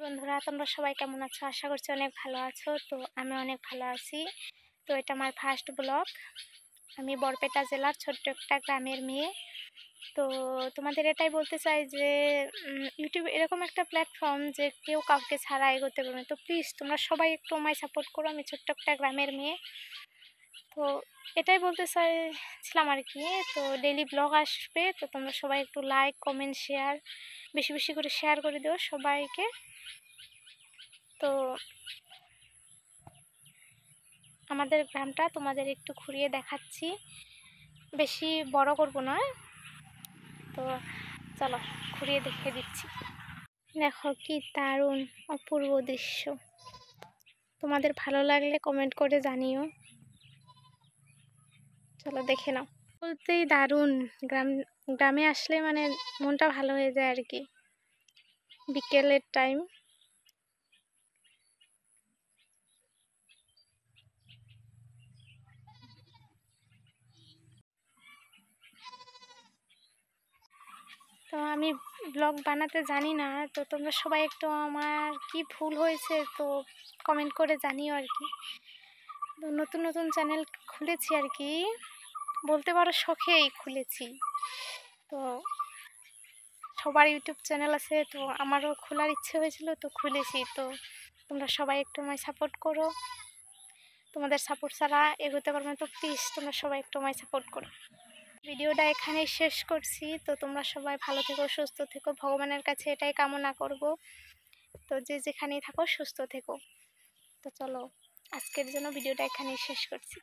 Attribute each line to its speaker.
Speaker 1: বন্ধুরা, তোমরা সবাই কেমন আছো? আশা করছি অনেক ভালো আছো। তো আমি অনেক ভালো আছি। তো এটা আমার ফার্স্ট ব্লগ। আমি বরপেটা জেলার ছোট্ট একটা গ্রামের মেয়ে। তো তোমাদের এটাই বলতে চাই যে ইউটিউব এরকম একটা প্ল্যাটফর্ম যে কেউ কাউকে ছাড়া এগোতে পারবে না। তো প্লিজ তোমরা সবাই একটু আমায় সাপোর্ট করো। আমি ছোট্ট একটা গ্রামের মেয়ে। তো এটাই বলতে চাইছিলাম আর কি। তো ডেইলি ব্লগ আসবে, তো তোমরা সবাই একটু লাইক, কমেন্ট, শেয়ার বেশি বেশি করে শেয়ার করে দিও সবাইকে। তো আমাদের গ্রামটা তোমাদের একটু ঘুরিয়ে দেখাচ্ছি, বেশি বড় করব না। তো চলো ঘুরিয়ে দেখিয়ে দিচ্ছি। দেখো কি দারুণ অপূর্ব দৃশ্য। তোমাদের ভালো লাগলে কমেন্ট করে জানিও। চলো দেখে নাও। বলতেই দারুণ। গ্রামে আসলে মানে মনটা ভালো হয়ে যায় আর কি। বিকেলের টাইম। তো আমি ব্লগ বানাতে জানি না, তো তোমরা সবাই একটু আমার কি ভুল হয়েছে তো কমেন্ট করে জানিও আর কি। তো নতুন নতুন চ্যানেল খুলেছি আর কি, বলতে পারো শখেই খুলেছি। তো সবার ইউটিউব চ্যানেল আছে, তো আমারও খোলার ইচ্ছে হয়েছিল, তো খুলেছি। তো তোমরা সবাই একটু আমায় সাপোর্ট করো। তোমাদের সাপোর্ট ছাড়া এগোতে পারবো না। তো প্লিজ তোমরা সবাই একটু আমায় সাপোর্ট করো। ভিডিওটা এখানেই শেষ করছি। তো তোমরা সবাই ভালো থেকো, সুস্থ থেকো, ভগবানের কাছে এটাই কামনা করব। তো যে যেখানেই থাকো সুস্থ থেকো। তো চলো আজকের জন্য ভিডিওটা এখানেই শেষ করছি।